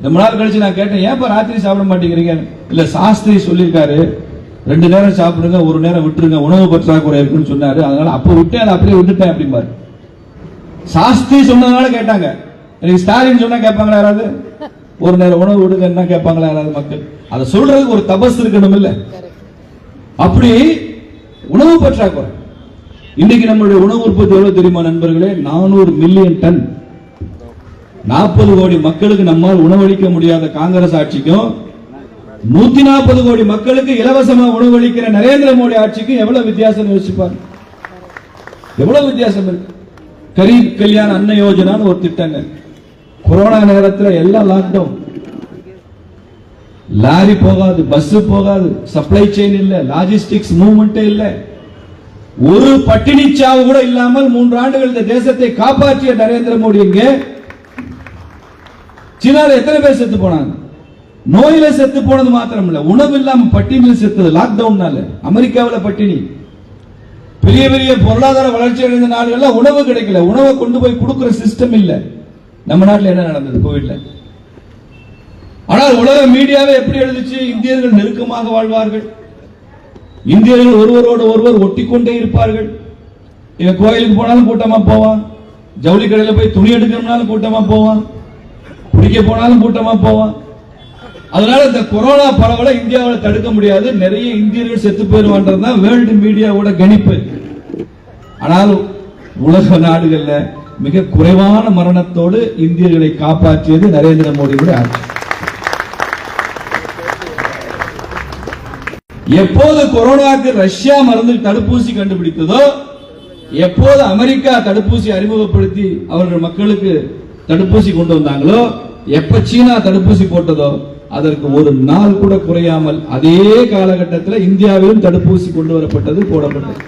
ரொம்ப நாள் கழிச்சு நான் கேட்டேன், ஏன்ப்பா ராத்திரி சாப்பிட மாட்டேங்கிறீங்க? இல்ல சாஸ்திரி சொல்லியிருக்காரு 2 நேரம் சாப்பிடுங்க, 1 நேரம் விட்டுருங்க, உணவு பற்றாக்குறை இருக்குன்னு சொன்னாரு, அதனால அப்ப விட்டேன், அதை அப்படியே விட்டுட்டேன் அப்படிம்பாரு. சாஸ்திரி சொன்னதுனால கேட்டாங்க. எனக்கு ஸ்டாலின் சொன்னா கேட்பாங்களா யாராவது? 1 நேரம் உணவு விடுங்கன்னா கேட்பாங்களா யாராவது மக்கள்? அதை சொல்றதுக்கு ஒரு தபஸ் இருக்கணும் இல்ல? அப்படி உணவு பற்றாக்குறை. இன்னைக்கு நம்மளுடைய உணவு உற்பத்தி எவ்வளவு தெரியுமா நண்பர்களே? 400 மில்லியன் டன். 40 கோடி மக்களுக்கு நம்மால் உணவளிக்க முடியாத காங்கிரஸ் ஆட்சிக்கும் 140 கோடி மக்களுக்கு இலவசமா உணவளிக்கிற நரேந்திர மோடி ஆட்சிக்கும் எவ்வளவு வித்தியாசம் யோசிப்பார்? எவ்வளவு வித்தியாசம் இருக்கு. கரீப் கல்யாண அன்ன யோஜனான்னு ஒரு திட்டங்க. கொரோனா நேரத்தில் எல்லாம் லாக்டவுன், லாரி போகாது, பஸ் போகாது, சப்ளை செயின் இல்ல, லாஜிஸ்டிக்ஸ் மூவ்மெண்ட் இல்ல. ஒரு பட்டினி சாவு கூட இல்லாமல் 3 ஆண்டுகள் இந்த தேசத்தை காப்பாற்றிய நரேந்திர மோடி இங்கே. சீனாவில் எத்தனை பேர் செத்து போனாங்க? நோயில செத்து போனது மாத்திரம் இல்ல, உணவு இல்லாம பட்டினியில் செத்தது லாக்டவுன்னால. அமெரிக்காவில் பட்டினி. பெரிய பெரிய பொருளாதார வளர்ச்சி அடைந்த நாடுகள்ல உணவு கிடைக்கல, உணவை கொண்டு போய் கொடுக்கிற சிஸ்டம் இல்ல. நம்ம நாட்டில் என்ன நடந்தது கோவிட்ல? ஆனால் உலக மீடியாவை எப்படி எழுதிச்சு? இந்தியர்கள் நெருக்கமாக வாழ்வார்கள், இந்தியர்கள் ஒருவரோடு ஒருவர் ஒட்டிக்கொண்டே இருப்பார்கள். இவன் கோயிலுக்கு போனாலும் கூட்டமா போவான், ஜவுளி கடையில் போய் துணி எடுக்கணும்னாலும் கூட்டமா போவான், குடிக்க போனாலும் கூட்டமா போவான். அதனால இந்த கொரோனா பரவலை இந்தியாவில் தடுக்க முடியாது, நிறைய இந்தியர்கள் செத்து போயிருவான்றது வேர்ல்டு மீடியாவோட கணிப்பு. ஆனால் உலக நாடுகள்ல மிக குறைவான மரணத்தோடு இந்தியர்களை காப்பாற்றியது நரேந்திர மோடியுடைய ஆட்சி. எப்போது கொரோனாவுக்கு ரஷ்யா மருந்து தடுப்பூசி கண்டுபிடித்ததோ, எப்போது அமெரிக்கா தடுப்பூசி அறிமுகப்படுத்தி அவர்கள் மக்களுக்கு தடுப்பூசி கொண்டு வந்தாங்களோ, எப்ப சீனா தடுப்பூசி போட்டதோ அதற்கு ஒரு நாள் கூட குறையாமல் அதே காலகட்டத்தில் இந்தியாவிலும் தடுப்பூசி கொண்டு வரப்பட்டது, போடப்பட்டது.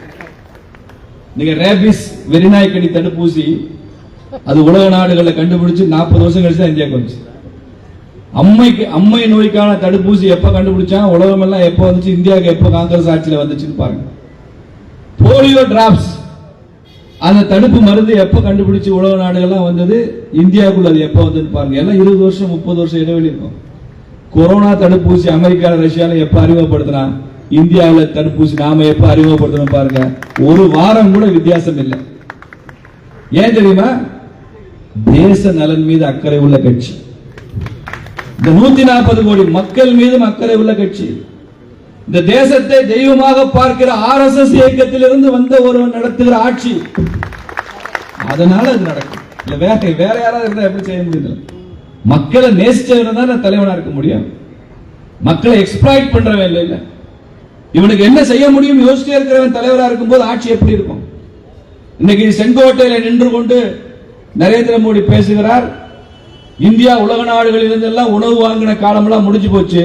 நீங்க ரேபிஸ் வெறிநாய்க்கடி தடுப்பூசி அது உலக நாடுகளில் கண்டுபிடிச்சு 40 வருஷம் கழிச்சு இந்தியாவுக்கு வந்துச்சு. அம்மை நோய்க்கான தடுப்பூசி எப்ப கண்டுபிடிச்சாங்க, உலகம் எல்லாம் எப்ப வந்துச்சு, இந்தியாவுக்கு எப்ப காங்கிரஸ் ஆட்சியில் வந்துச்சுன்னு பாருங்க. போலியோ டிராப்ஸ் அந்த தடுப்பு மருந்து எப்ப கண்டுபிடிச்சு உலக நாடுகள்லாம் வந்தது, இந்தியாவுக்குள்ள அது எப்ப வந்ததுன்னு பாருங்க. எல்லாம் 20 வருஷம் 30 வருஷம் இடைவெளி இருக்கும். கொரோனா தடுப்பூசி அமெரிக்கால ரஷ்யால எப்ப அறிமுகப்படுத்தினா, இந்தியாவில் தடுப்பூசி நாம எப்ப அறிமுகப்படுத்தணும் பாருங்க, ஒரு வாரம் கூட வித்தியாசம் இல்லை. ஏன் தெரியுமா? தேச நலன் மீது அக்கறை உள்ள கட்சி, இந்த 140 கோடி மக்கள் மீதும் அக்கறை உள்ள கட்சி, இந்த தேசத்தை தெய்வமாக பார்க்கிற RSS இயக்கத்திலிருந்து வந்த ஒருவன் நடத்துகிற ஆட்சி. அதனால அது நடக்கும். இல்ல வேற யாராவது இருந்தா எப்படி செய்ய முடியும்? மக்களை நேசிச்சவன் தான் தலைவனா இருக்க முடியும். மக்களை எக்ஸ்ப்ளாய்ட் பண்றவன் இல்ல. இவனுக்கு என்ன செய்ய முடியும் யோசிச்சே இருக்கிறவன் தலைவரா இருக்கும் போது ஆட்சி எப்படி இருக்கும்? இன்னைக்கு செங்கோட்டையில நின்று கொண்டு நரேந்திர மோடி பேசுகிறார், இந்தியா உலக நாடுகளில் இருந்தெல்லாம் உணவு வாங்கின காலமெல்லாம் முடிஞ்சு போச்சு.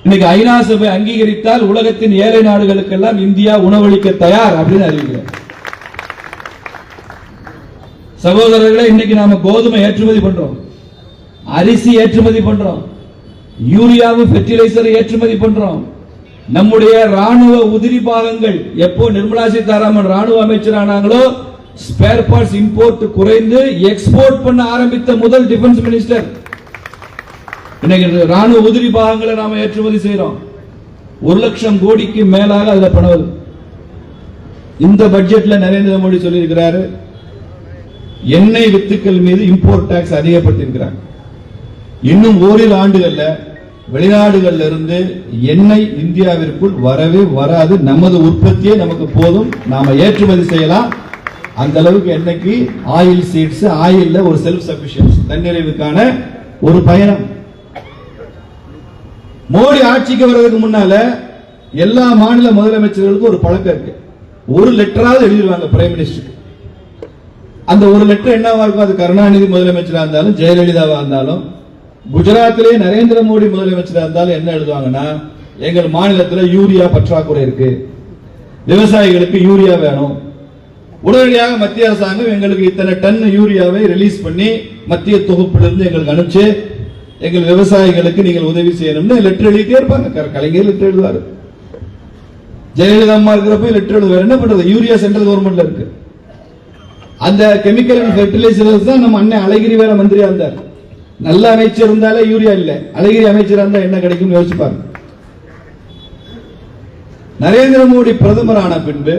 இன்னைக்கு ஐநா சபை அங்கீகரித்தால் உலகத்தின் ஏழை நாடுகளுக்கெல்லாம் இந்தியா உணவளிக்க தயார் அப்படின்னு அறிவிக்கிறார். சகோதரர்களை, இன்னைக்கு நாம கோதுமை ஏற்றுமதி பண்றோம், அரிசி ஏற்றுமதி பண்றோம், யூரியாவும் ஃபெர்டிலைசர் ஏற்றுமதி பண்றோம். நம்முடைய ராணுவ உதிரி பாகங்கள் எப்போ நிர்மலா சீதாராமன் ராணுவ அமைச்சர் ஆனாங்களோ, ஸ்பேர் பார்ட்ஸ் இம்போர்ட் குறைந்து எக்ஸ்போர்ட் பண்ண ஆரம்பித்த முதல் டிஃபென்ஸ் மினிஸ்டர். இன்னைக்கு ராணுவ உதிரி பாகங்களை நாம ஏற்றுமதி செய்யறோம். 1 லட்சம் கோடிக்கு மேலாக அதுல பணம். இந்த பட்ஜெட்ல நரேந்திர மோடி சொல்லி இருக்கிறாரு, எண்ணெய் வித்துக்கள் மீது இம்போர்ட் டாக்ஸ் அதிகப்படுத்தியிருக்கிறார். இன்னும் ஓரிரு ஆண்டுகள்ல வெளிநாடுகள்ல இருந்து எண்ணெய் இந்தியாவிற்குள் வரவே வராது. நமது உற்பத்தியே நமக்கு போதும், நாம ஏற்றுமதி செய்யலாம். அந்த அளவுக்கு எண்ணெய்க்கு ஆயில் சீட்ஸ், ஆயில்ல ஒரு செல்ஃப் சஃபிஷியன்சி, தன்னிறைவுக்கான ஒரு பயணம். மோடி ஆட்சிக்கு வர்றதுக்கு முன்னால எல்லா மாநில முதலமைச்சர்களுக்கும் ஒரு பழக்கம் இருக்கு, ஒரு லெட்டராவது எழுதிடுவாங்க பிரைம் மினிஸ்டருக்கு. அந்த ஒரு லெட்டர் என்னவா இருக்கும்? அது கருணாநிதி முதலமைச்சரா இருந்தாலும், ஜெயலலிதாவா இருந்தாலும், குஜராத்திலே நரேந்திர மோடி முதலமைச்சரா இருந்தாலும் என்ன எழுதுவாங்கன்னா, எங்கள் மாநிலத்தில் யூரியா பற்றாக்குறை இருக்கு, விவசாயிகளுக்கு யூரியா வேணும், உடனடியாக மத்திய அரசாங்கம் எங்களுக்கு இத்தனை டன் யூரியாவை ரிலீஸ் பண்ணி மத்திய தொகுப்பிலிருந்து எங்களுக்கு அனுப்பிச்சு எங்கள் விவசாயிகளுக்கு நீங்கள் உதவி செய்யணும்னு லெட்டர் எழுதிட்டே இருப்பாங்க. கலைஞர் லெட்டர் எழுதுவாரு, ஜெயலலிதா அம்மா இருக்கிறப்ப லெட்டர் எழுதுவார். என்ன பண்றது? யூரியா சென்ட்ரல் கவர்மெண்ட்ல இருக்கு. அந்த கெமிக்கல் அண்ட் ஃபெர்டிலைசர்ஸ் தான் நம்ம அண்ணன் அழகிரி வேற மந்திரியா இருந்தார். நல்ல அமைச்சர் இருந்தாலே யூரியா இல்ல, அழகிரி அமைச்சர் இருந்தா என்ன கிடைக்கும் யோசிச்சு பாருங்க. நரேந்திர மோடி பிரதமரான பின்பு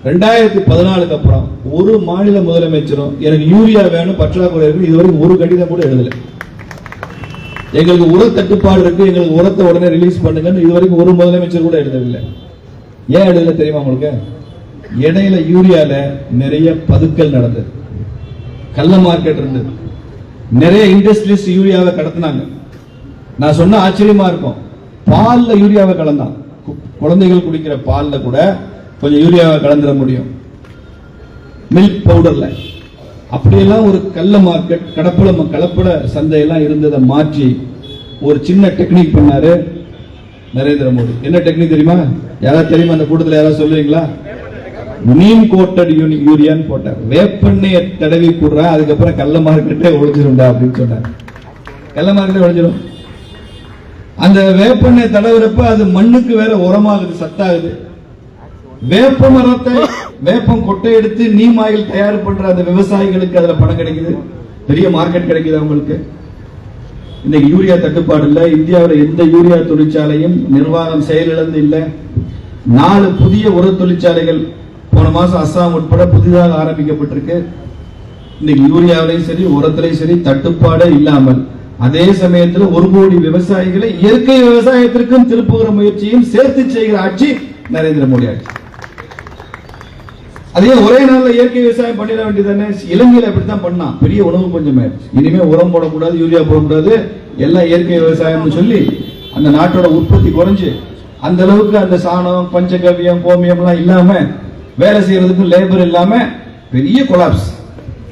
2014 அப்புறம் ஒரு மாநில முதலமைச்சரும் எனக்கு யூரியா வேணும் பற்றாக்குறை இருக்கு இதுவரைக்கும் ஒரு கடிதம் கூட எழுதல. எங்களுக்கு உர தட்டுப்பாடு இருக்கு, எங்களுக்கு உரத்தை உடனே ரிலீஸ் பண்ணுங்கன்னு இதுவரைக்கும் ஒரு முதலமைச்சர் கூட எழுதவில்லை. ஏன் எழுதல தெரியுமா உங்களுக்கு? இடையில யூரியால நிறைய பதுக்கல் நடந்தது, கள்ள மார்க்கெட் இருந்தது, நிறைய இண்டஸ்ட்ரீஸ் யூரியாவை கடத்தினாங்க. நான் சொன்ன ஆச்சரியமா இருக்கும், பால்ல யூரியாவை கலந்தான். குழந்தைகள் குடிக்கிற பால்ல கூட கொஞ்சம் யூரியாவை கலந்துட முடியும், மில்க் பவுடர்ல. அப்படியெல்லாம் ஒரு கள்ள மார்க்கெட் கலப்பட சந்தையெல்லாம் இருந்ததை மாற்றி ஒரு சின்ன டெக்னிக் பண்ணாரு நரேந்திர மோடி. என்ன டெக்னிக் தெரியுமா? யாராவது தெரியுமா? அந்த கூட்டத்தில் யாராவது சொல்லுவீங்களா? நீம் கோட்டட் யூரியான்னு போட்டார். வேப்பெண்ணெயை தடவி கூடுறா, அதுக்கப்புறம் கள்ள மார்க்கெட்டே ஒழிஞ்சிரும்டா அப்படின்னு சொன்னார். கள்ள மார்க்கெட்டே ஒழிஞ்சிடும். அந்த வேப்பெண்ணெய் தடவுறப்ப அது மண்ணுக்கு வேற உரமாகுது, சத்தாகுது. வேப்ப மரத்தை வேப்பம் கொட்டை எடுத்து நீம் ஆயில் தயார் பண்ற அந்த விவசாயிகளுக்கு அதுல பணம் கிடைக்குது, பெரிய மார்க்கெட் கிடைக்குது அவங்களுக்கு. இன்னைக்கு யூரியா தட்டுப்பாடு இல்ல. இந்தியாவில் எந்த யூரியா தொழிற்சாலையும் நிர்வாகம் செயலிழந்து இல்ல. 4 புதிய உர தொழிற்சாலைகள் போன மாசம் அஸ்ஸாம் உட்பட புதிதாக ஆரம்பிக்கப்பட்டிருக்கு. இன்னைக்கு யூரியாவிலையும் சரி உரத்திலையும் சரி தட்டுப்பாடே இல்லாமல் அதே சமயத்தில் 1 கோடி விவசாயிகளை இயற்கை விவசாயத்திற்கும் திருப்புகிற முயற்சியும் சேர்த்து செய்கிற ஆட்சி நரேந்திர மோடி ஆட்சி. அதே ஒரே நாள்ல இயற்கை விவசாயம் பண்ணிட வேண்டியதானே? இலங்கையில் அப்படித்தான் பண்ணா, பெரிய உணவு கொஞ்சமே. இனிமே உரம் போடக்கூடாது, யூரியா போடக்கூடாது, எல்லாம் இயற்கை விவசாயம்னு சொல்லி அந்த நாட்டோட உற்பத்தி குறைஞ்சு அந்த அளவுக்கு அந்த சாணம் பஞ்சகவியம் கோமியம் எல்லாம் இல்லாம வேலை செய்யறதுக்கு லேபர் இல்லாம பெரிய கொலாப்ஸ்.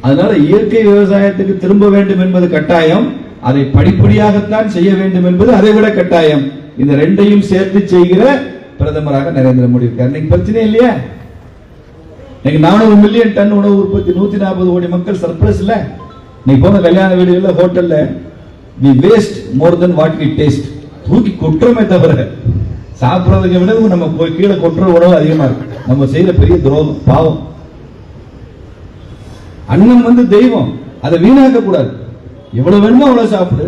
அதனால இயற்கை விவசாயத்துக்கு திரும்ப வேண்டும் என்பது கட்டாயம், அதை படிப்படியாகத்தான் செய்ய வேண்டும் என்பது அதை விட கட்டாயம். இந்த ரெண்டையும் சேர்த்து செய்கிற பிரதமராக நரேந்திர மோடி இருக்கார். இன்னைக்கு பிரச்சனை இல்லையா? இன்னைக்கு 400 மில்லியன் டன் உணவு உற்பத்தி, 140 கோடி மக்கள் சர்ப்ளஸ் இல்ல. நீங்க போன கல்யாண வீடுகள்ல ஹோட்டல்ல we waste more than what we taste. தூக்கி கொட்டுறமே தவிர சாப்பிடுறதுக்கு விட நம்ம போய் கீழே கொட்டுற உணவு அதிகமா இருக்கு. நம்ம செய்யற பெரிய துரோகம், பாவம். அன்னம் தெய்வம், அதை வீணாக்க கூடாது. எவ்வளவு வேணுமோ அவ்வளவு சாப்பிடு,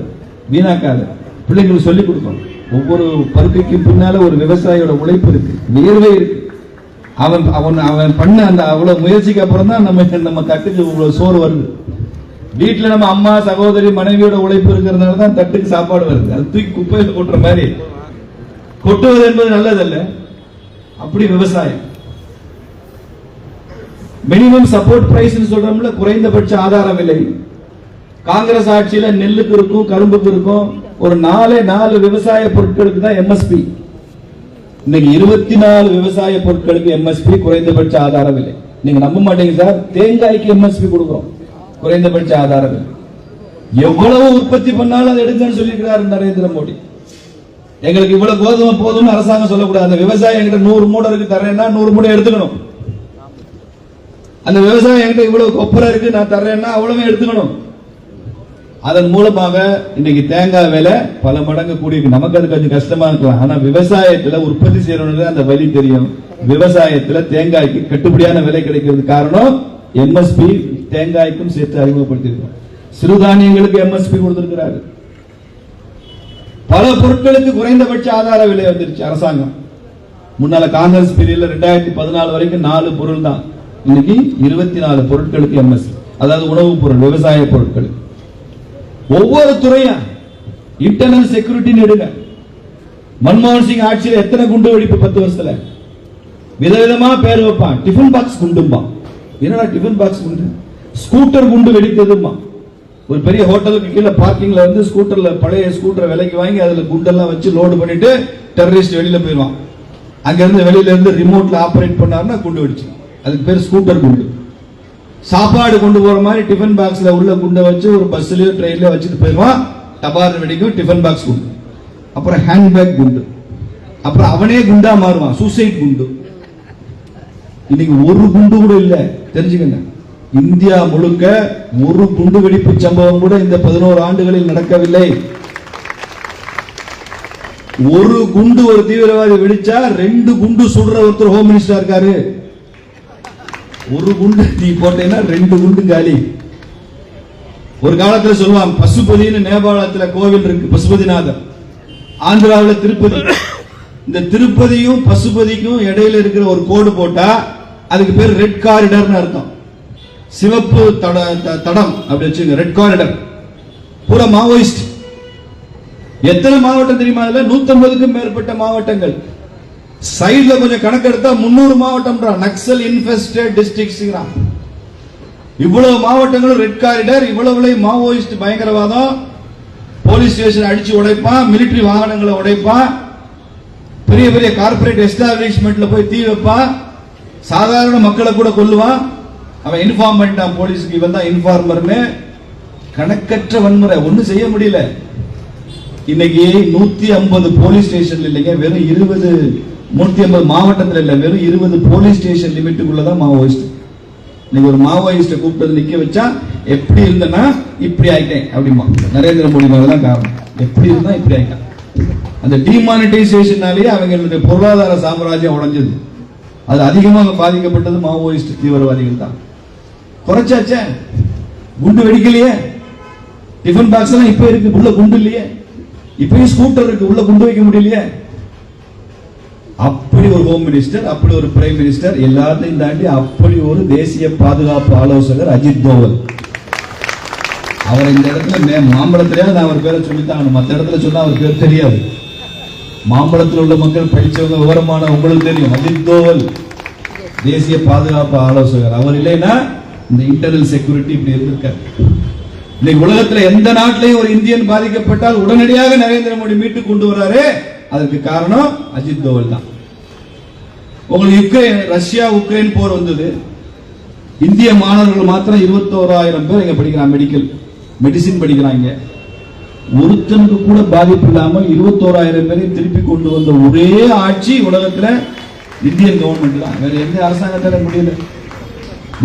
வீணாக்காத. பிள்ளைங்களுக்கு சொல்லிக் கொடுக்கணும். ஒவ்வொரு பருக்கைக்கும் பின்னால ஒரு விவசாயியோட உழைப்பு இருக்கு, வியர்வை இருக்கு. அவன் அவன் அவன் பண்ண அந்த அவ்வளவு முயற்சிக்கு அப்புறம் தான் நம்ம தட்டுக்கு இவ்வளவு சோறு வருது. வீட்டுல நம்ம அம்மா சகோதரி மனைவியோட உழைப்பு இருக்கிறதுனால தான் தட்டுக்கு சாப்பாடு வருது. அது தூக்கி குப்பையில் கொட்டுற மாதிரி கொட்டுவது என்பது நல்லதல்ல. அப்படி விவசாயம் மினிமம் சப்போர்ட் பிரைஸ் சொல்றோம்ல, குறைந்தபட்ச ஆதார விலை. காங்கிரஸ் ஆட்சியில நெல்லுக்கு இருக்கும், கரும்புக்கு இருக்கும். ஒரு 4 விவசாய பொருட்களுக்கு தான் எம்எஸ்பி. இன்னைக்கு 24 விவசாய பொருட்களுக்கு எம்எஸ்பி, குறைந்தபட்ச ஆதார விலை. நீங்க நம்ப மாட்டீங்க சார், தேங்காய்க்கு எம்எஸ்பி கொடுக்கிறோம், குறைந்தபட்ச ஆதார விலை. எவ்வளவு உற்பத்தி பண்ணாலும் அதை எடுங்கன்னு சொல்லியிருக்கிறார் நரேந்திர மோடி. எங்களுக்கு இவ்வளவு கோதுமை போதும்னு அரசாங்கம் சொல்லக்கூடாது. அந்த விவசாயம் என்கிட்ட 100 மூடை இருக்கு தர்றேன்னா 100 மூடை எடுத்துக்கணும். அந்த விவசாயம் என்கிட்ட இவ்வளவு கொப்பரை இருக்கு நான் தர்றேன்னா அவ்வளவு எடுத்துக்கணும். அதன் மூலமாக இன்னைக்கு தேங்காய் விலை பல மடங்கு கூடியிருக்கு. நமக்கு அது கொஞ்சம் கஷ்டமா இருக்கலாம், ஆனா விவசாயத்துல உற்பத்தி செய்யறவங்களுக்கு அந்த வழி தெரியும். விவசாயத்துல தேங்காய்க்கு கட்டுப்படியான விலை கிடைக்கிறது காரணம் எம்எஸ்பி தேங்காய்க்கும் சேர்த்து அறிமுகப்படுத்திருக்கோம். சிறுதானியங்களுக்கு எம்எஸ்பி கொடுத்திருக்கிறாரு. பல பொருட்களுக்கு குறைந்தபட்ச ஆதார விலை வந்துருச்சு அரசாங்கம். முன்னால காங்கிரஸ் பீரியட்ல 2014 வரைக்கும் 4 பொருள் தான். இன்னைக்கு 24 பொருட்களுக்கு எம்எஸ்பி, அதாவது உணவு பொருள், விவசாய பொருட்களுக்கு. ஒவ்வொரு துறையும் இன்டர்னல் செக்யூரிட்டி எடுங்க. மன்மோகன் சிங் ஆட்சியில் எத்தனை குண்டு வெடிப்பு 10 வருஷத்துல? விதவிதமா பேர் வைப்பான். டிஃபன் பாக்ஸ் குண்டும்பா. என்னடா டிஃபன் பாக்ஸ் குண்டு? ஸ்கூட்டர் குண்டு வெடித்ததுமா. ஒரு பெரிய ஹோட்டலுக்கு கீழே பார்க்கிங்ல வந்து ஸ்கூட்டர்ல பழைய ஸ்கூட்டரை விலைக்கு வாங்கி அதுல குண்டெல்லாம் வச்சு லோடு பண்ணிட்டு டெரரிஸ்ட் வெளியில போயிடுவான். அங்க இருந்து வெளியில இருந்து ரிமோட்ல ஆபரேட் பண்ணாருன்னா குண்டு வெடிச்சு. அதுக்கு பேர் ஸ்கூட்டர் குண்டு. சாப்பாடு கொண்டு போற மாதிரி டிஃபன் பாக்ஸ்ல உள்ள குண்டை வச்சு ஒரு பஸ்லயோ ட்ரெயின்லயோ வச்சுட்டு போயிடுவான். டபார் வெடிக்கும் டிஃபன் பாக்ஸ் குண்டு. அப்புறம் ஹேண்ட்பேக் குண்டு. அப்புறம் அவனே குண்டா மாறுவான், சூசைட் குண்டு. இன்னைக்கு ஒரு குண்டு கூட இல்ல, தெரிஞ்சுக்கங்க. இந்தியா முழுக்க ஒரு குண்டு வெடிப்பு சம்பவம் கூட இந்த 11 ஆண்டுகளில் நடக்கவில்லை. ஒரு குண்டு ஒரு தீவிரவாதி வெடிச்சா 2 குண்டு சுடுற ஒருத்தர் ஹோம் மினிஸ்டர் இருக்காரு. ஒரு குண்டு நீ போட்டேன்னா 2 குண்டு காலி. ஒரு காலத்துல சொல்லுவாங்க பசுபதினு நேபாளத்துல கோவில் இருக்கு, பசுபதிநாதர். ஆந்திராவில் திருப்பதி. இந்த திருப்பதியும் பசுபதிக்கும் இடையில இருக்கிற ஒரு கோடு போட்டா அதுக்கு பேர் ரெட் காரிடர்னு அர்த்தம். சிவப்பு தடம் அப்படி வச்சுங்க, ரெட் காரிடர். பூரா மாவோயிஸ்ட். எத்தனை மாவட்டம் தெரியுமா? 150க்கும் மேற்பட்ட மாவட்டங்கள். சைடுல கொஞ்சம் கணக்கு எடுத்தா 300 மாவட்டம் நக்சல் இன்ஃபெஸ்டட் டிஸ்ட்ரிக்ட்ஸ். இவ்வளவு மாவட்டங்களும் ரெட் காரிடர். இவ்வளவு மாவோயிஸ்ட் பயங்கரவாதம். போலீஸ் ஸ்டேஷன் அடிச்சு உடைப்பான், மிலிட்டரி வாகனங்களை உடைப்பான், பெரிய பெரிய கார்பரேட் எஸ்டாப்ளிஷ்மெண்ட்ல போய் தீ வைப்பான், சாதாரண மக்களை கூட கொல்லுவான். அவன் இன்ஃபார்ம் பண்ணிட்டான் போலீஸுக்கு, இவன் தான் இன்ஃபார்மர்னு. கணக்கற்ற வன்முறை, ஒன்னும் செய்ய முடியல. இன்னைக்கு 150 போலீஸ் ஸ்டேஷன் இல்லைங்க, வெறும் 20, 150 மாவட்டத்தில் இல்ல, வெறும் 20 போலீஸ் ஸ்டேஷன் லிமிட்டுக்குள்ளதான் மாவோயிஸ்ட். இன்னைக்கு ஒரு மாவோயிஸ்ட கூப்பிட்டு நிக்க வச்சா எப்படி இருந்தனா இப்படி ஆயிட்டேன் அப்படிமா. நரேந்திர மோடி மேலதான் காரணம். எப்படி இருந்தா இப்படி ஆயிட்டான். அந்த டிமானிட்டைசேஷனாலேயே அவங்களுடைய பொருளாதார சாம்ராஜ்யம் உடைஞ்சது. அது அதிகமாக பாதிக்கப்பட்டது மாவோயிஸ்ட் தீவிரவாதிகள் தான். குறைச்சாச்சே, குண்டு வெடிக்கலையே, டிஃபன் பாக்ஸ் எல்லாம் இப்ப இருக்கு, உள்ள குண்டு இல்லையே, இப்பயும் ஸ்கூட்டர் இருக்கு, உள்ள குண்டு வைக்க முடியலையே. அப்படி ஒரு ஹோம் மினிஸ்டர், அப்படி ஒரு பிரைம் மினிஸ்டர், எல்லாத்தையும் தாண்டி அப்படி ஒரு தேசிய பாதுகாப்பு ஆலோசகர் அஜித் தோவல். அவர் இந்த இடத்துல மாம்பழத்திலேயே நான் அவர் பேரை சொல்லித்தான், மற்ற இடத்துல சொன்னா அவர் பேர் தெரியாது. மாம்பழத்தில் உள்ள மக்கள் படிச்சவங்க, விவரமான உங்களுக்கு தெரியும். அஜித் தோவல் தேசிய பாதுகாப்பு ஆலோசகர். அவர் இல்லைன்னா இந்த இன்டர்னல் செக்யூரிட்டி இப்படி இருந்திருக்காரு. இன்னைக்கு உலகத்தில் எந்த நாட்டிலையும் ஒரு இந்தியன் பாதிக்கப்பட்டால் உடனடியாக நரேந்திர மோடி மீட்டு கொண்டு வராரு. அதற்கு காரணம் அஜித் தோவல் தான். உங்களுக்கு ரஷ்யா உக்ரைன் போர் வந்தது. இந்திய மாணவர்கள் மாத்திரம் 21,000 பேர் இங்க படிக்கிறாங்க, மெடிசின் படிக்கிறாங்க. ஒருத்தனுக்கு கூட பாதிப்பு இல்லாமல் 21,000 பேரை திருப்பி கொண்டு வந்த ஒரே ஆட்சி உலகத்தில் இந்தியன் கவர்மெண்ட் தான். வேற எந்த அரசாங்கத்தால முடியல.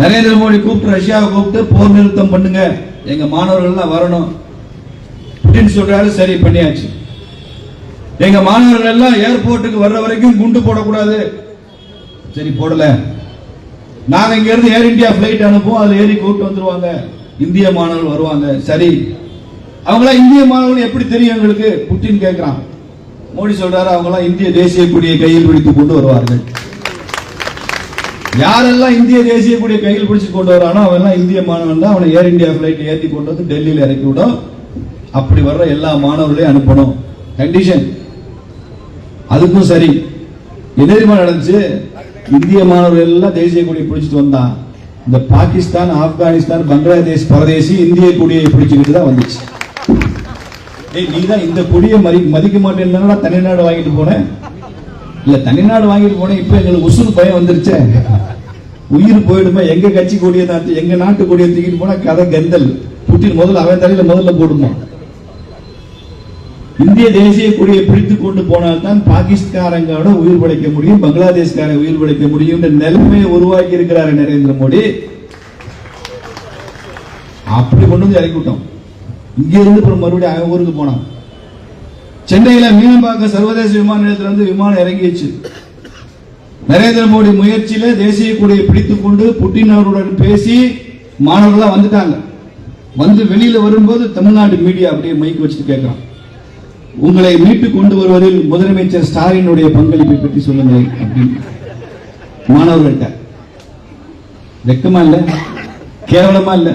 நரேந்திர மோடி கூப்பிட்டு ரஷ்யாவை கூப்பிட்டு போர் நிறுத்தம் பண்ணுங்க, எங்க மாணவர்கள் எல்லாம் வரணும் அப்படின்னு சொல்றாரு. சரி, பண்ணியாச்சு. எங்க மாணவர்கள் எல்லாம் ஏர்போர்ட்டுக்கு வர்ற வரைக்கும் குண்டு போடக்கூடாது. சரி, போடல. நாங்க இங்க இருந்து ஏர் இந்தியா பிளைட் அனுப்புவோம், அதுல ஏறி கூப்பிட்டு வந்துருவாங்க, இந்திய மாணவர்கள் வருவாங்க. சரி, அவங்களாம் இந்திய மாணவர்கள் எப்படி தெரியும் எங்களுக்கு? புட்டின் கேட்கிறான். மோடி சொல்றாரு, அவங்களாம் இந்திய தேசிய கொடியை கையில் பிடித்துக் கொண்டு வருவார்கள். யாரெல்லாம் இந்திய தேசிய கொடியை கையில் பிடிச்சு கொண்டு வரானோ அவெல்லாம் இந்திய மாணவன் தான். அவனை ஏர் இந்தியா பிளைட் ஏற்றி கொண்டு வந்து டெல்லியில் இறக்கி விடும். அப்படி வர்ற எல்லா மாணவர்களையும் அனுப்பணும். கண்டிஷன். அதுக்கும் சரி. எதிர்மா நடந்துச்சு. இந்திய மாணவர்கள் எல்லாம் தேசிய கொடியை பிடிச்சிட்டு வந்தான். இந்த பாகிஸ்தான், ஆப்கானிஸ்தான், பங்களாதேஷ் பரதேசி இந்திய கொடியை பிடிச்சுக்கிட்டு தான் வந்துச்சு. நீ தான் இந்த கொடியை மதிக்க மாட்டேன்னா தனிநாடு வாங்கிட்டு போனேன். இல்ல, தனிநாடு வாங்கிட்டு போனேன். இப்ப எங்களுக்கு உசுறு பயம் வந்துருச்சே, உயிர் போயிடுமா, எங்க கட்சி கொடியை தான், எங்க நாட்டு கொடியை தூக்கிட்டு போனா கதை கெந்தல். புட்டின் முதல்ல அவன் தலையில முதல்ல போடுமா. இந்திய தேசிய கொடியை பிடித்துக் கொண்டு போனால்தான் பாகிஸ்தானோட உயிர் பிழைக்க முடியும், பங்களாதேஷ்காரன் உயிர் பிழைக்க முடியும் நிலைமையை உருவாக்கி இருக்கிறார் நரேந்திர மோடி. அப்படி கொண்டு வந்து இறக்கிவிட்டோம். இங்க இருந்து மறுபடியும் ஊருக்கு போனான். சென்னையில மீனம்பாக்கம் சர்வதேச விமான நிலையத்தில் வந்து விமானம் இறங்கிடுச்சு. நரேந்திர மோடி முயற்சியில தேசிய கொடியை பிடித்துக் கொண்டு புட்டின் அவருடன் பேசி மாணவர்களா வந்துட்டாங்க. வந்து வெளியில வரும்போது தமிழ்நாடு மீடியா அப்படியே மைக் வச்சுட்டு கேட்கிறான், உங்களை மீட்டு கொண்டு வருவதில் முதலமைச்சர் ஸ்டாலினுடைய பங்களிப்பை பற்றி சொல்லுங்கள் அப்படின்னு. மாணவர்கள்ட்ட வெக்கமா இல்ல, கேவலமா இல்ல?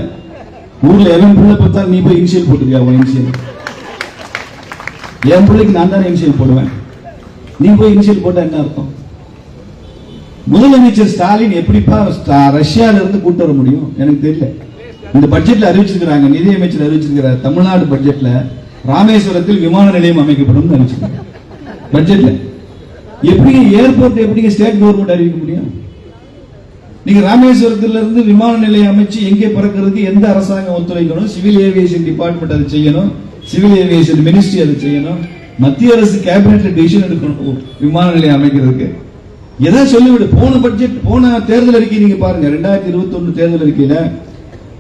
ஊர்ல எவன் பிள்ளை பார்த்தா நீ போய் இனிஷியல் போட்டுருக்கியா? இனிஷியல் என் பிள்ளைக்கு நான் தானே இனிஷியல் போடுவேன், நீ போய் இனிஷியல் போட்டா என்ன அர்த்தம்? முதலமைச்சர் ஸ்டாலின் எப்படிப்பா ரஷ்யால இருந்து கூட்டு வர முடியும்? எனக்கு தெரியல. இந்த பட்ஜெட்ல அறிவிச்சிருக்கிறாங்க, நிதியமைச்சர் அறிவிச்சிருக்கிறார், தமிழ்நாடு பட்ஜெட்ல ராமேஸ்வரத்தில் விமான நிலையம் அமைக்கப்படும் அறிவிச்சிருக்காங்க பட்ஜெட்ல. எப்படி ஏர்போர்ட் எப்படிங்க ஸ்டேட் கவர்மெண்ட் அறிவிக்க முடியும்? நீங்க ராமேஸ்வரத்துல இருந்து விமான நிலையம் அமைச்சு எங்கே பறக்கிறதுக்கு எந்த அரசாங்கம் ஒத்துழைக்கணும்? சிவில் ஏவியேஷன் டிபார்ட்மெண்ட் அதை செய்யணும், சிவில் ஏவியேஷன் மினிஸ்ட்ரி அதை செய்யணும், மத்திய அரசு கேபினெட்ல டிசிஷன் எடுக்கணும் விமான நிலையம் அமைக்கிறதுக்கு. எதை சொல்லிவிடு. போன பட்ஜெட், போன தேர்தல் அறிக்கை நீங்க பாருங்க, 2021 தேர்தல் அறிக்கையில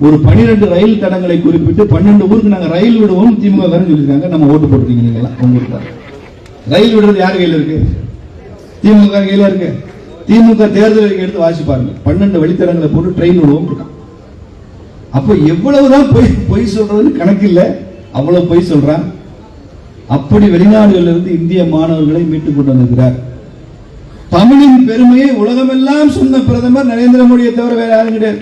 ஒரு 12 ரயில் தடங்களை குறிப்பிட்டு 12 ஊருக்கு நாங்க ரயில் விடுவோம் திமுக சொல்லிருக்காங்க. நம்ம ஓட்டு போட்டுருக்கீங்க. நீங்களா உங்களுக்கு ரயில் விடுறது யார் கையில இருக்கு? திமுக கையில இருக்கு. திமுக தேர்தல் அறிக்கை எடுத்து வாசி பாருங்க. 12 வழித்தடங்களை போட்டு ட்ரெயின் விடுவோம். அப்ப எவ்வளவுதான் பொய் சொல்றதுன்னு கணக்கு இல்லை, அவ்வளவு பொய் சொல்றான். அப்படி வெளிநாடுகளில் இருந்து இந்திய மாணவர்களை மீட்டுக் கொண்டு வந்திருக்கிறார். தமிழின் பெருமையை உலகமெல்லாம் சொன்ன பிரதமர் நரேந்திர மோடியை தவிர வேற யாரும் கிடையாது.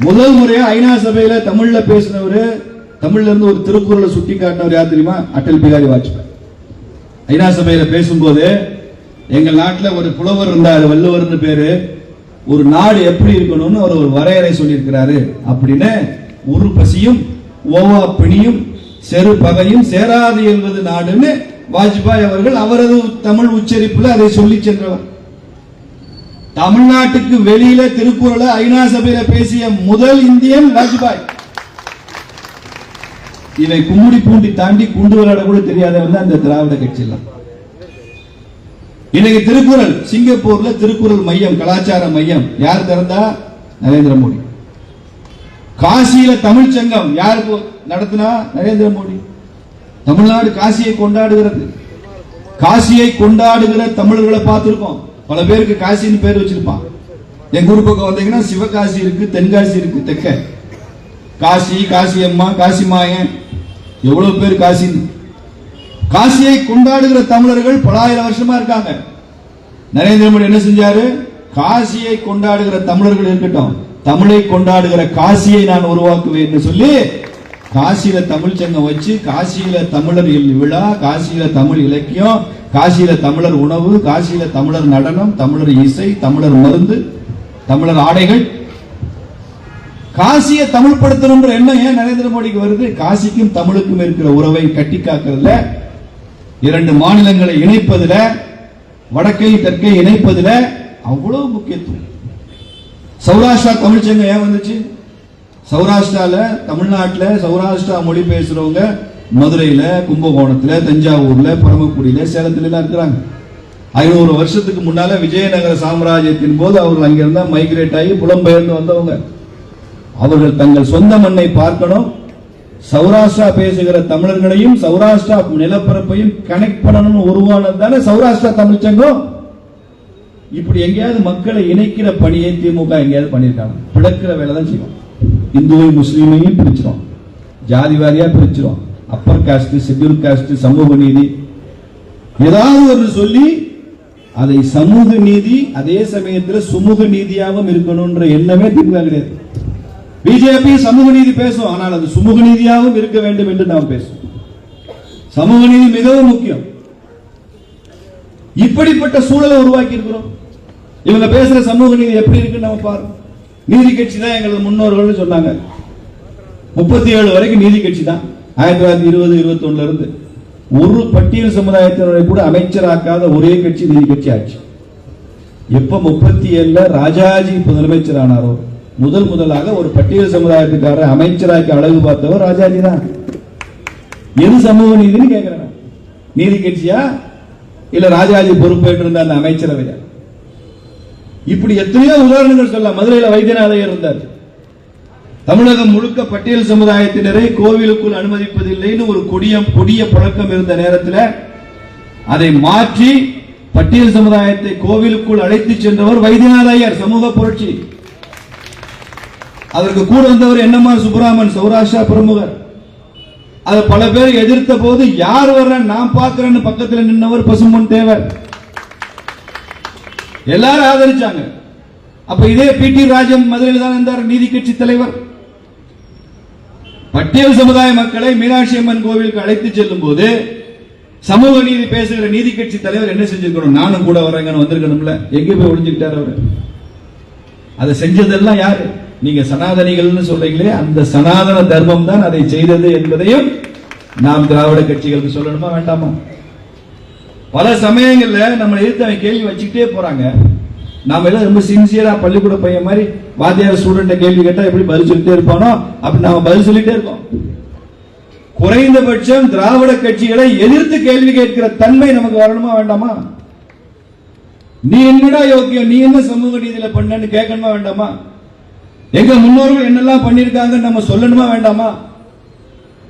முதல் முறையா ஐநா சபையில தமிழ்ல பேசினவர், தமிழ்ல இருந்து ஒரு திருக்குறளை சுட்டி காட்டினவர் யார் தெரியுமா? அடல் பிகாரி வாஜ்பாய். ஐநா சபையில பேசும்போது எங்கள் நாட்டில் ஒரு புலவர் இருந்தார், வள்ளுவர்னு பேரு. ஒரு நாடு எப்படி இருக்கணும்னு அவர் ஒரு வரையறை சொல்லியிருக்கிறாரு. அப்படின்னு ஒரு பசியும் ஓவா பிணியும் செரு பகையும் சேராது என்பது நாடுன்னு வாஜ்பாய் அவர்கள் அவரது தமிழ் உச்சரிப்புல அதை சொல்லி சென்றவர். தமிழ்நாட்டுக்கு வெளியில திருக்குறளை ஐநா சபையில பேசிய முதல் இந்தியன் வாஜ்பாய். இதை கும்முடி பூண்டி தாண்டி குண்டு விளையாட கூட தெரியாதவன் அந்த திராவிட கட்சி எல்லாம். இன்னைக்கு திருக்குறள் சிங்கப்பூர்ல திருக்குறள் மையம், கலாச்சார மையம் யார் திறந்தா? நரேந்திர மோடி. காசியில தமிழ் சங்கம் யார் நடத்தினா? நரேந்திர மோடி. தமிழ்நாடு காசியை கொண்டாடுகிறது. காசியை கொண்டாடுகிற தமிழர்களை பார்த்திருக்கோம். பல பேருக்கு காசின்னு பேர் வச்சிருப்பான். எங்க ஊர் பக்கம் வந்தீங்கன்னா சிவகாசி இருக்கு, தென்காசி இருக்கு, தெற்க காசி, காசி அம்மா, காசி மாயன், எவ்வளவு பேர் காசி. காசியை கொண்டாடுகிற தமிழர்கள் பல ஆயிரம் வருஷமா இருக்காங்க. நரேந்திர மோடி என்ன செஞ்சாரு? காசியை கொண்டாடுகிற தமிழர்கள் இருக்கட்டும், தமிழை கொண்டாடுகிற காசியை நான் உருவாக்குவேன் சொல்லி காசியில தமிழ் சங்கம் வச்சு, காசியில தமிழர் விழா, காசியில தமிழ் இலக்கியம், காசியில தமிழர் உணவு, காசியில தமிழர் நடனம், தமிழர் இசை, தமிழர் மருந்து, தமிழர் ஆடைகள். காசியை தமிழ் படுத்தணும்ன்ற எண்ணம் ஏன் நரேந்திர மோடிக்கு வருது? காசிக்கும் தமிழுக்கும் இருக்கிற உறவை கட்டி காக்கிறதுல, இரண்டு மாநிலங்களை இணைப்பதில், வடக்கை தெற்கை இணைப்பதில் அவ்வளவு முக்கியத்துவம். சௌராஷ்டிரா தமிழ் சங்கம் ஏன் வந்துச்சு? சௌராஷ்டிரால, தமிழ்நாட்டில் சௌராஷ்டிரா மொழி பேசுறவங்க மதுரையில, கும்பகோணத்துல, தஞ்சாவூர்ல, பரமக்குடியில, சேலத்துல எல்லாம் இருக்கிறாங்க. 500 வருஷத்துக்கு முன்னால விஜயநகர சாம்ராஜ்யத்தின் போது அவர்கள் அங்கிருந்தா மைக்ரேட் ஆகி புலம்பெயர்ந்து வந்தவங்க. அவர்கள் தங்கள் சொந்த மண்ணை பார்க்கணும். சௌராஷ்டிரா பேசுகிற தமிழர்களையும் சௌராஷ்டிரா நிலப்பரப்பையும் கனெக்ட் பண்ணணும்னு உருவானது தானே சௌராஷ்டிரா தமிழ் சங்கம். இப்படி எங்கேயாவது மக்களை இணைக்கிற பணியை திமுக எங்கேயாவது பண்ணியிருக்காங்க? பிளக்கிற வேலை தான் செய்வோம். இந்துவை முஸ்லீமையும் பிரிச்சிடும், ஜாதி வாரியா பிரிச்சிடும், அப்பர் காஸ்ட், ஷெட்யூல் காஸ்ட், சமூக நீதி ஏதாவது ஒரு சொல்லி அதை சமூக நீதி அதே சமயத்தில் சுமூக நீதியாகவும் இருக்கணும்ன்ற எண்ணமே திமுக கிடையாது. பிஜேபி சமூக நீதி பேசும், ஆனால் அது சுமூக நீதியாகவும் இருக்க வேண்டும் என்று நாம் பேசுவோம். சமூக நீதி மிகவும் முக்கியம். இப்படிப்பட்ட சூழலை உருவாக்கி இருக்கிறோம். இவங்க பேசுற சமூக நீதி எப்படி இருக்குன்னு நம்ம பாருங்க. நீதி கட்சி தான் எங்களது முன்னோர்கள் சொன்னாங்க. 37 வரைக்கும் நீதி கட்சி தான். 1920, 21 இருந்து ஒரு பட்டியல் சமுதாயத்தினரை கூட அமைச்சராக்காத ஒரே கட்சி நீதி கட்சி ஆச்சு. எப்ப 37 ராஜாஜி முதலமைச்சர் ஆனாரோ முதலாக ஒரு பட்டியல் சமுதாயத்துக்கார அமைச்சராக்கி அழகு பார்த்தவர் ராஜாஜி தான். எது சமூக நீதினு கேட்கிறேன். நீதி கட்சியா இல்ல ராஜாஜி பொறுப்பேற்று இருந்த அந்த அமைச்சரவையா? இப்படி எத்தனையோ உதாரணங்கள் சொல்லலாம். மதுரையில் வைத்தியநாதையர் இருந்தார். தமிழகம் முழுக்க பட்டியல் சமுதாயத்தினரை கோவிலுக்குள் அனுமதிப்பதில்லைன்னு ஒரு கொடிய பழக்கம் இருந்த நேரத்தில் அதை மாற்றி பட்டியல் சமுதாயத்தை கோவிலுக்குள் அழைத்து சென்றவர் வைத்தியநாதையர். சமூக புரட்சி. அதற்கு கூட வந்தவர் என்எம்ஆர் சுப்பராமன், சௌராஷ்டிரா பிரமுகர். அதை பல பேர் எதிர்த்த போது யார் வர்ற நான் பார்க்கிறேன்னு பக்கத்தில் நின்றவர் பசும்பொன் தேவர். எல்லாரும் ஆதரிச்சாங்க. அப்ப இதே பி.டி. ராஜன் மதுரையில் தான் இருந்தார், நீதி கட்சி தலைவர். பட்டியல் சமுதாய மக்களை மீனாட்சி அம்மன் கோவிலுக்கு அழைத்து செல்லும் போது சமூக நீதி பேசுகிற நீதி கட்சி தலைவர் என்ன செஞ்சிருக்கணும்? நானும் கூட வரேங்கன்னு வந்திருக்கணும்ல. எங்க போய் ஒளிஞ்சுக்கிட்டார் அவரு? அதை செஞ்சதெல்லாம் யாரு? நீங்க சனாதனிகள்னு சொல்றீங்களே, அந்த சனாதன தர்மம் தான் அதை செய்தது என்பதையும் நாம் திராவிட கட்சிகளுக்கு சொல்லணுமா வேண்டாமா? பல சமயங்கள்ல நம்ம எதிர்த்து கேள்வி வச்சுக்கிட்டே போறாங்க. நாம எல்லாம் ரொம்ப சின்சியரா பள்ளிக்கூட பையன் மாதிரி வாத்தியார் ஸ்டூடெண்ட் கேள்வி கேட்டா எப்படி பதில் சொல்லிட்டே இருப்பானோ அப்படி நாம பதில் சொல்லிட்டே இருக்கோம். குறைந்தபட்சம் திராவிட கட்சிகளை எதிர்த்து கேள்வி கேட்கிற தன்மை நமக்கு வரணுமா வேண்டாமா? நீ என்னடா யோக்கியம், நீ என்ன சமூக நீதியில பண்ணு கேட்கணுமா வேண்டாமா? எங்க முன்னோர்கள் என்னெல்லாம் பண்ணிருக்காங்க நம்ம சொல்லணுமா வேண்டாமா?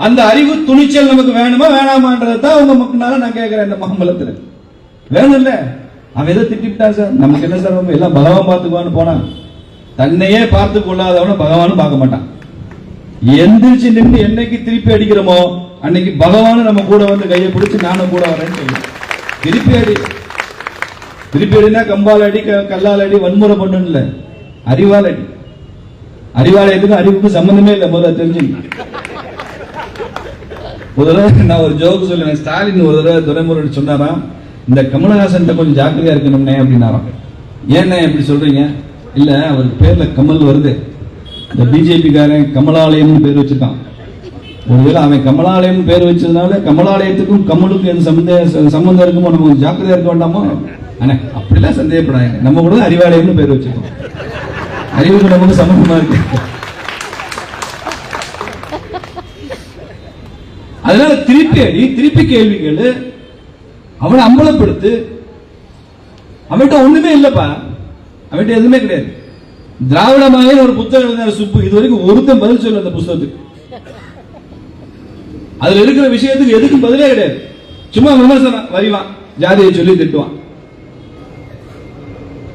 அந்த அறிவு துணிச்சல் நமக்கு வேணுமா வேணாமான்றதான் உங்க மக்களால நான் கேட்கிறேன். இந்த மாம்பழத்தில் வேணும் இல்ல? அவன் எதை திட்டிவிட்டா சார், நமக்கு என்ன சார், எல்லாம் பகவான் பார்த்துக்குவான்னு போனா தன்னையே பார்த்து கொள்ளாதவன பகவானும் பார்க்க மாட்டான். எந்திரிச்சு நின்று என்னைக்கு திருப்பி அடிக்கிறோமோ அன்னைக்கு பகவானும் நம்ம கூட வந்து கையை பிடிச்சு நானும் கூட வரேன்னு சொல்லுவோம். திருப்பி அடி, திருப்பி அடினா கம்பால் அடி, கல்லால் அடி, வன்முறை பண்ணுல, அறிவால் அடி. அறிவாலயத்துக்கும் அறிவுக்கும் சம்பந்தமே இல்லை, முதல்ல தெரிஞ்சு. ஒரு தடவை நான் ஒரு ஜோக்கு சொல்லுவேன். ஸ்டாலின் ஒரு தடவை துரைமுறை சொன்னாராம், இந்த கமலஹாசன் கொஞ்சம் ஜாக்கிரதையா இருக்கணும்னே அப்படின்னாராம். ஏன்னா எப்படி சொல்றீங்க? இல்ல, அவருக்கு பேர்ல கமல் வருது, இந்த பிஜேபி காரன் கமலாலயம் பேர் வச்சிருக்கான். ஒருவேளை அவன் கமலாலயம் பேர் வச்சதுனால கமலாலயத்துக்கும் கமலுக்கும் எது சம்பந்தம் இருக்குமோ, நம்ம கொஞ்சம் ஜாக்கிரதையா இருக்க வேண்டாமோ? ஆனா அப்படிலாம் சந்தேகப்படாங்க, நம்ம கூட அறிவாலயம்னு பேர் வச்சிருக்கோம். அறிவுக்கு நமக்கு சம்பந்தமா இருக்கு. அதனால திருப்பி அடி, திருப்பி கேள்விகள், அவனை அம்பலப்படுத்து. அவன்கிட்ட ஒண்ணுமே இல்லப்பா, அவன்கிட்ட எதுவுமே கிடையாது. திராவிட மாயன் ஒரு புத்தகம் எழுதினார் சுப்பு, இது வரைக்கும் ஒருத்தன் பதில் சொல்ல அந்த புத்தகத்துக்கு. அதுல இருக்கிற விஷயத்துக்கு எதுக்கும் பதிலே கிடையாது. சும்மா விமர்சனம் வரிவான், ஜாதியை சொல்லி திட்டுவான்,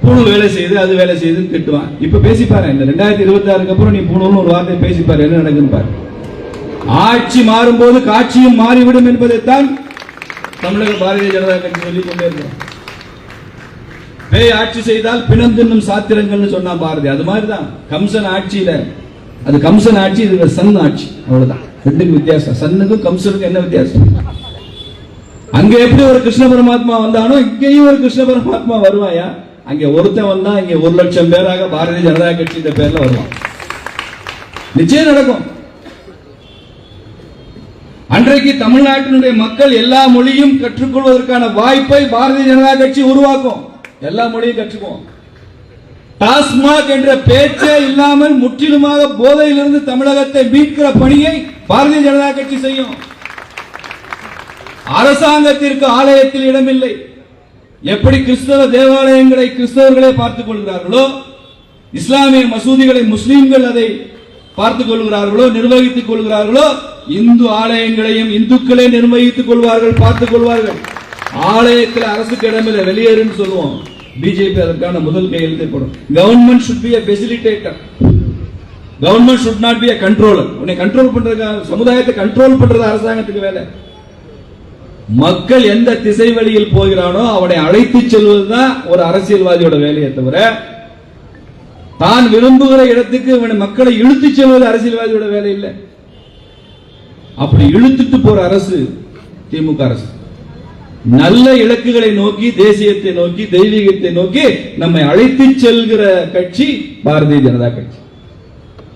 பூணூல் வேலை செய்யுது அது வேலை செய்யுதுன்னு திட்டுவான். இப்ப பேசிப்பாரு, இந்த 2026 அப்புறம் நீ பூணூல்னு ஒரு வார்த்தை பேசிப்பாரு, என்ன நடக்குன்னு பாரு. ஆட்சி மாறும்போது காட்சியும் மாறிவிடும் என்பதைத்தான் தமிழக பாரதிய ஜனதா கட்சி சொல்லிக் கொண்டே இருக்கிறோம். பேய் ஆட்சி செய்தால் பிணம் தின்னும் சாத்திரங்கள்னு சொன்னா பாரதி, அது மாதிரிதான் கம்சன் ஆட்சியில, அது கம்சன் ஆட்சி, இது சன் ஆட்சி, அவ்வளவுதான். ரெண்டுக்கு வித்தியாசம். சன்னுக்கும் கம்சனுக்கும் என்ன வித்தியாசம்? அங்க எப்படி ஒரு கிருஷ்ண பரமாத்மா வந்தானோ இங்கேயும் ஒரு கிருஷ்ண பரமாத்மா வருவாயா? அங்க ஒருத்தன் வந்தா இங்க 1,00,000 பேராக பாரதிய ஜனதா கட்சி இந்த பேர்ல வருவான். நிச்சயம் நடக்கும். அன்றைக்கு தமிழ்நாட்டினுடைய மக்கள் எல்லா மொழியும் கற்றுக்கொள்வதற்கான வாய்ப்பை பாரதிய ஜனதா கட்சி உருவாக்கும். எல்லா மொழியும் கற்றுக்குவோம். டாஸ்மாக் என்ற பேச்சே இல்லாமல் முற்றிலுமாக போதையிலிருந்து தமிழகத்தை மீட்கிற பணியை பாரதிய ஜனதா கட்சி செய்யும். அரசாங்கத்திற்கு ஆலயத்தில் இடமில்லை. எப்படி கிறிஸ்தவ தேவாலயங்களை கிறிஸ்தவர்களே பார்த்துக் கொள்கிறார்களோ, இஸ்லாமிய மசூதிகளை முஸ்லீம்கள் அதை பார்த்துக் கொள்கிறார்களோ, நிர்வகித்துக் கொள்கிறார்களோ, இந்து ஆலயங்களையும் இந்துக்களே நிர்வகித்துக் கொள்வார்கள், பார்த்துக் கொள்வார்கள். ஆலயத்தில் அரசுக்கு இடமில்லை, வெளியேறுன்னு சொல்லுவோம். பிஜேபி அதற்கான முதல் கையெழுத்தை போடும். Government should be a facilitator. Government should not be a controller. உன்னை கண்ட்ரோல் பண்றது, சமுதாயத்தை கண்ட்ரோல் பண்றது அரசாங்கத்துக்கு வேலை. மக்கள் எந்த திசை வழியில் போகிறானோ அவனை அழைத்து செல்வதுதான் ஒரு அரசியல்வாதியோட வேலையை தவிர, தான் விரும்புகிற இடத்துக்கு மக்களை இழுத்து செல்வது அரசியல்வாதியோட வேலை இல்லை. அப்படி இழுத்துட்டு போற அரசு திமுக அரசு. நல்ல இலக்குகளை நோக்கி, தேசியத்தை நோக்கி, தெய்வீகத்தை நோக்கி நம்மை அழைத்து செல்கிற கட்சி பாரதிய ஜனதா கட்சி.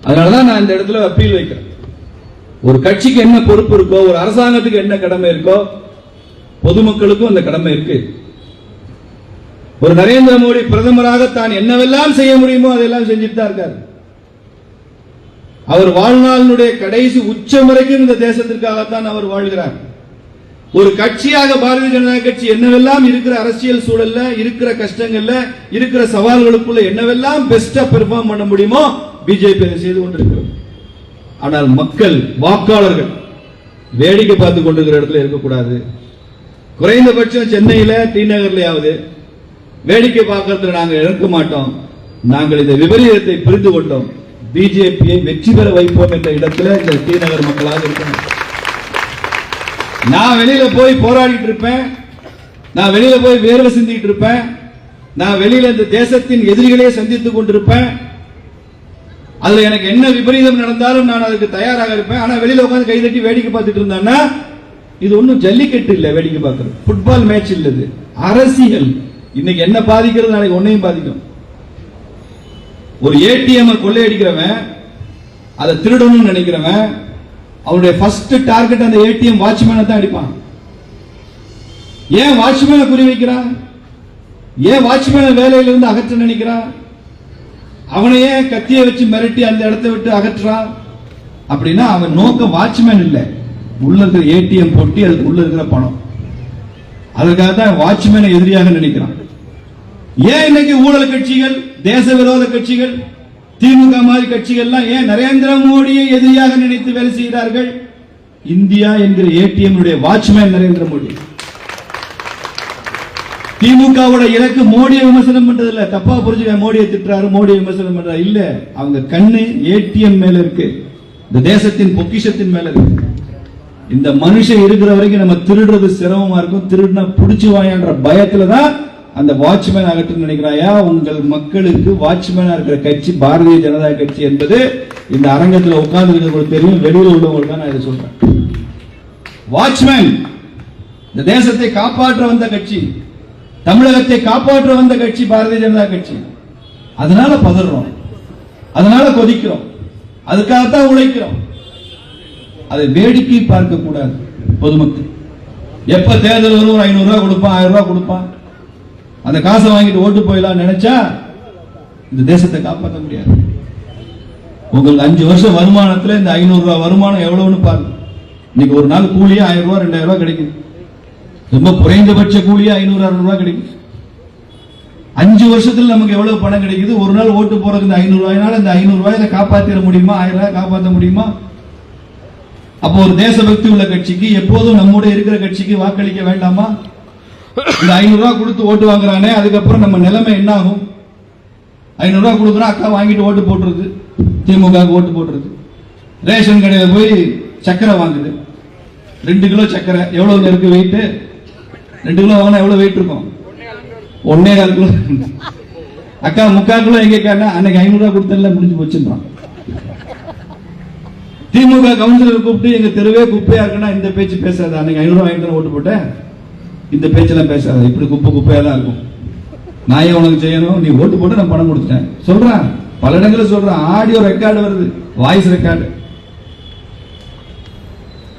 அதனாலதான் நான் இந்த இடத்துல அப்பீல் வைக்கிறேன். ஒரு கட்சிக்கு என்ன பொறுப்பு இருக்கோ, ஒரு அரசாங்கத்துக்கு என்ன கடமை இருக்கோ, பொதுமக்களுக்கும் அந்த கடமை இருக்கு. ஒரு நரேந்திர மோடி பிரதமராக தான் என்னவெல்லாம் செய்ய முடியுமோ அதெல்லாம் செஞ்சுட்டு தான் இருக்காரு. அவர் வாழ்நாளுடைய கடைசி உச்சம் வரைக்கும் இந்த தேசத்திற்காகத்தான் அவர் வாழ்கிறார். ஒரு கட்சியாக பாரதிய ஜனதா கட்சி என்னவெல்லாம் இருக்கிற அரசியல் சூழல்ல, இருக்கிற கஷ்டங்கள்ல, இருக்கிற சவால்களுக்குள்ள என்னவெல்லாம் பெஸ்டா பெர்ஃபார்ம் பண்ண முடியுமோ பிஜேபி செய்து கொண்டிருக்கிறது. ஆனால் மக்கள், வாக்காளர்கள் வேடிக்கை பார்த்து கொண்டிருக்கிற இடத்துல இருக்கக்கூடாது. குறைந்தபட்சம் சென்னையில, டி நகர்லயாவது வேடிக்கை பார்க்கறதுல நாங்கள் இருக்க மாட்டோம். நாங்கள் இந்த விபரீதத்தை புரிந்து கொண்டோம். பிஜேபியை வெற்றி பெற வைப்போம் என்ற இடத்துல இந்த டி நகர் மக்களாக இருக்கணும். நான் வெளியில போய் போராடிட்டு இருப்பேன், நான் வெளியில போய் வேர்வை சிந்திட்டு இருப்பேன், நான் வெளியில இந்த தேசத்தின் எதிரிகளே சந்தித்துக் கொண்டிருப்பேன். அதுல எனக்கு என்ன விபரீதம் நடந்தாலும் நான் அதுக்கு தயாராக இருப்பேன். ஆனா வெளியில உட்காந்து கைதட்டி வேடிக்கை பார்த்துட்டு இருந்தான்னா இது ஒன்றும் ஜல்லிக்கட்டு இல்ல, வேடிக்கை பார்க்கிறது ஃபுட்பால் மேட்ச் இல்ல, இது அரசியல். இன்னைக்கு என்ன பாதிக்கிறது நாளைக்கு ஒன்னையும் பாதிக்கும். ஒரு ஏடிஎம் கொள்ளையடிக்கிறவன், அதை திருடணும்னு நினைக்கிறவன், அவனுடைய ஃபர்ஸ்ட் டார்கெட் அந்த ஏடிஎம் வாட்ச்மேனை தான் அடிப்பான். ஏன் வாட்ச்மேனை குறி வைக்கிறான்? ஏன் வாட்ச்மேனை வேலையிலிருந்து அகற்ற நினைக்கிறான்? அவனையே கத்தியை வச்சு மிரட்டி அந்த இடத்தை விட்டு அகற்றான். அப்படின்னா அவன் நோக்கம் வாட்ச்மேன் இல்ல, உள்ள இருக்கிற ஏடிஎம் போட்டி, அதுக்கு உள்ள இருக்கிற பணம். அதுக்காக தான் வாட்ச்மேனை எதிரியாக நினைக்கிறான். ஏன் இன்னைக்கு ஊழல் கட்சிகள், தேச விரோத கட்சிகள், திமுக மாதிரி கட்சிகள்லாம் ஏன் நரேந்திர மோடியை எதிரியாக நினைத்து வேலை செய்கிறார்கள்? இந்தியா என்கிற ஏடிஎம் வாட்ச்மேன் நரேந்திர மோடி. திமுகவோட இலக்கு மோடியை விமர்சனம் பண்றது இல்ல. தப்பா புரிஞ்சுக்க, மோடியை திட்டுறாரு, மோடியை விமர்சனம் பண்றாரு இல்ல. அவங்க கண்ணு ஏடிஎம் மேல இருக்கு, இந்த தேசத்தின் பொக்கிஷத்தின் மேல இருக்கு. இந்த மனுஷன் இருக்கிற வரைக்கும் நம்ம திருடுறது சிரமமா இருக்கும். திருடுனா புடிச்சு வாயான்ற பயத்துலதான் அந்த வாட்ச்மேன் ஆகட்டும் நினைக்கிறாயா? உங்கள் மக்களுக்கு வாட்ச்மேனா இருக்கிற கட்சி பாரதிய ஜனதா கட்சி என்பது இந்த அரங்கத்தில் உட்கார்ந்து இருக்கிறவங்களுக்கு தெரியும், வெளியில் உள்ளவங்களுக்கு தான் நான் இதை சொல்றேன். வாட்ச்மேன் இந்த தேசத்தை காப்பாற்ற வந்த கட்சி, தமிழகத்தை காப்பாற்ற வந்த கட்சி பாரதிய ஜனதா கட்சி. அதனால பதறோம், அதனால கொதிக்கிறோம், அதுக்காகத்தான் உழைக்கிறோம். அதை வேடிக்கை பார்க்க கூடாது. பொதுமக்கள் எப்ப தேர்தல் வரும் 500 ரூபாய் கொடுப்பான், 1000 ரூபாய் கொடுப்பான், அந்த காசை வாங்கிட்டு ஓட்டு போயிடலாம் நினைச்சா இந்த தேசத்தை காப்பாற்ற முடியாது. உங்களுக்கு 5 வருஷம் வருமானத்துல இந்த 500 ரூபாய் வருமானம் எவ்வளவுன்னு பாருங்க. இன்னைக்கு ஒரு நாள் கூலியே 1000 ரூபாய் 2000 ரூபாய் கிடைக்குது. ரொம்ப குறைந்தபட்ச கூலியே 500 600 ரூபாய் கிடைக்குது. 5 வருஷத்துல நமக்கு எவ்வளவு பணம் கிடைக்குது? ஒரு நாள் ஓட்டு போறதுக்கு இந்த 500 ரூபாய்னால இந்த 500 ரூபாயில காப்பாத்திட முடியுமா? 1000 ரூபாய் காப்பாற்ற முடியுமா? அப்போ ஒரு தேசபக்தி உள்ள கட்சிக்கு, எப்போதும் நம்மோட இருக்கிற கட்சிக்கு வாக்களிக்க வேண்டாமா? இந்த 500 ரூபாய் கொடுத்து ஓட்டு வாங்குறானே, அதுக்கப்புறம் நம்ம நிலைமை என்ன ஆகும்? 500 ரூபாய் கொடுக்குறோம், அக்கா வாங்கிட்டு ஓட்டு போட்டுருது, திமுக ஓட்டு போட்டுருது. ரேஷன் கடையில போய் சக்கரை வாங்குது, 2 கிலோ சக்கரை எவ்வளவு இருக்கு வெயிட்? 2 கிலோ வாங்கினா எவ்வளவு வெயிட் இருக்கும்? 1.25 கிலோ. அக்கா 3/4 கிலோ எங்க கேட்டா அன்னைக்கு 500 ரூபாய் கொடுத்தல முடிஞ்சு போச்சுன்றான். திமுக கவுன்சிலர் கூப்பிட்டு எங்க தெருவே குப்பையா இருக்குன்னா இந்த பேச்சு பேசாத, அன்னைக்கு 500 ரூபாய் வாங்கிட்டு ஓட்டு போட்டேன், இந்த பேச்செல்லாம் பேசாத, இப்படி குப்பையா தான் இருக்கும். நான் ஏன் உனக்கு செய்யணும்? நீ ஓட்டு போட்டு நான் பணம் கொடுத்துட்டேன் சொல்றான். பல இடங்களில் சொல்றான், ஆடியோ ரெக்கார்டு வருது, வாய்ஸ் ரெக்கார்டு.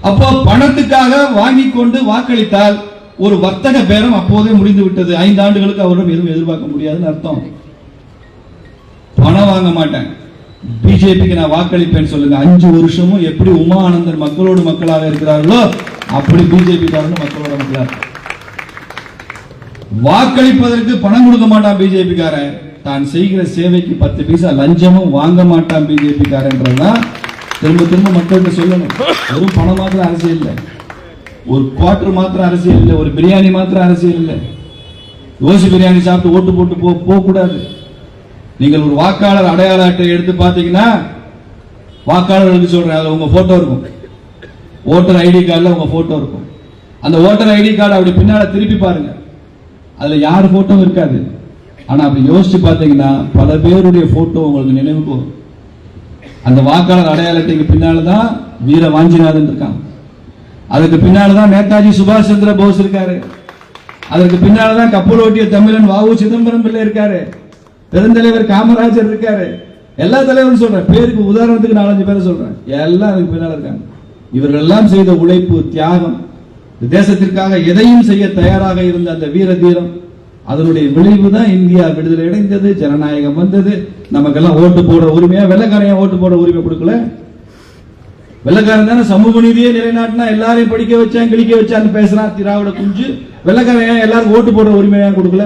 அப்போ பணத்துக்காக வாங்கி கொண்டு வாக்களித்தால் ஒரு வர்த்தக பேரம் அப்போதே முடிந்து விட்டது. 5 ஆண்டுகளுக்கு அவரிடம் எதுவும் எதிர்பார்க்க முடியாதுன்னு அர்த்தம். பணம் வாங்க மாட்டேன், பிஜேபிக்கு நான் வாக்களிப்பேன் சொல்லுங்க. 5 வருஷமும் எப்படி உமா ஆனந்தன் மக்களோடு மக்களாக இருக்கிறார்களோ அப்படி பிஜேபி காரங்க மக்களோட மக்களாக. வாக்களிப்பதற்கு பணம் கொடுக்க மாட்டான் பிஜேபி காரன், தான் செய்கிற சேவைக்கு 10 பைசா லஞ்சமும் வாங்க மாட்டான் பிஜேபி காரன்றதான் திரும்ப திரும்ப மக்கள்கிட்ட சொல்லணும். ஒரு பணம் மாத்திரம் அரசியல் இல்லை, ஒரு குவார்டர் மாத்திரம் அரசியல் இல்லை, ஒரு பிரியாணி மாத்திரம் அரசியல் இல்லை. ஓசி பிரியாணி சாப்பிட்டு ஓட்டு போட்டு போக கூடாது. நீங்கள் ஒரு வாக்காளர் அடையாள அட்டை எடுத்து பாத்தீங்கன்னா, வாக்காளர்களுக்கு சொல்றேன், அதுல உங்க போட்டோ இருக்கும், ஓட்டர் ஐடி கார்டுல உங்க போட்டோ இருக்கும். அந்த ஓட்டர் ஐடி கார்டு அப்படி பின்னால திருப்பி பாருங்க, அதுல யார் போட்டோ இருக்காது. ஆனா அப்படி யோசிச்சு பாத்தீங்கன்னா பல பேருடைய போட்டோ உங்களுக்கு நினைவுக்கு வரும். அந்த வாக்காளர் அடையாள அட்டைக்கு பின்னால்தான் வீர வாஞ்சிநாதன் இருக்கான், அதுக்கு பின்னால்தான் நேதாஜி சுபாஷ் சந்திர போஸ் இருக்காரு, அதற்கு பின்னால்தான் கப்பல் ஓட்டிய தமிழன் வ.உ. சிதம்பரம் பிள்ளை இருக்காரு, பெருந்தலைவர் காமராஜர் இருக்காரு. எல்லா தலைவரும் சொல்றேன், பேருக்கு உதாரணத்துக்கு 4-5 பேரை சொல்றேன், எல்லாம் அதுக்கு பின்னால இருக்காங்க. இவர்கள் எல்லாம் செய்த உழைப்பு, தியாகம், தேசத்திற்காக எதையும் செய்ய தயாராக இருந்த அந்த வீர தீரம், அதனுடைய விளைவு தான் இந்தியா விடுதலை அடைந்தது, ஜனநாயகம் வந்தது. நமக்கெல்லாம் ஓட்டு போடுற உரிமையா? வெள்ளக்காரன் ஓட்டு போடுற உரிமை கொடுக்கல. வெள்ளக்காரன் தானே சமூக நீதியே நிலைநாட்டினா, எல்லாரையும் படிக்க வச்சான் கிழிக்க வச்சான்னு பேசுறான் திராவிட குஞ்சு. வெள்ளக்காரன் எல்லாரும் ஓட்டு போடுற உரிமையா கொடுக்கல?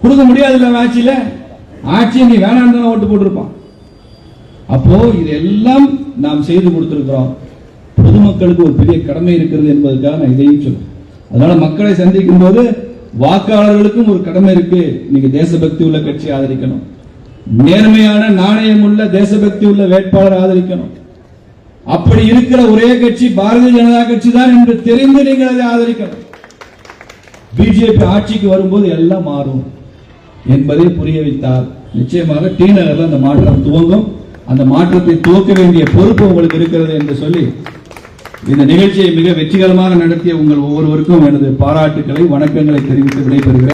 கொடுக்க முடியாது இல்ல. ஆட்சியில ஆட்சியை நீ வேணாம் தானே ஓட்டு போட்டிருப்பான். அப்போ இதெல்லாம் நாம் செய்து கொடுத்திருக்கிறோம். பொதுமக்களுக்கு ஒரு பெரிய கடமை இருக்கிறது என்பதற்காக நான் இதையும் சொல்றேன். அதனால மக்களை சந்திக்கும் போது வாக்காளர்களுக்கும் ஒரு கடமை இருக்கு. நீங்க தேசபக்தி உள்ள கட்சி ஆதரிக்கணும், நேர்மையான நாணயம் உள்ள தேசபக்தி உள்ள வேட்பாளர் ஆதரிக்கணும். அப்படி இருக்கிற ஒரே கட்சி பாரதிய ஜனதா கட்சி தான் என்று தெரிந்து நீங்கள் அதை ஆதரிக்கணும். பிஜேபி ஆட்சிக்கு வரும்போது எல்லாம் மாறும் என்பதை புரிய வைத்தால் நிச்சயமாக டி நகர்ல அந்த மாற்றம் துவங்கும். அந்த மாற்றத்தை துவக்க வேண்டிய பொறுப்பு உங்களுக்கு இருக்கிறது என்று சொல்லி இந்த நிகழ்ச்சியை மிக வெற்றிகரமாக நடத்திய உங்கள் ஒவ்வொருவருக்கும் எனது பாராட்டுக்களை, வணக்கங்களை தெரிவித்து விடைபெறுகிறேன்.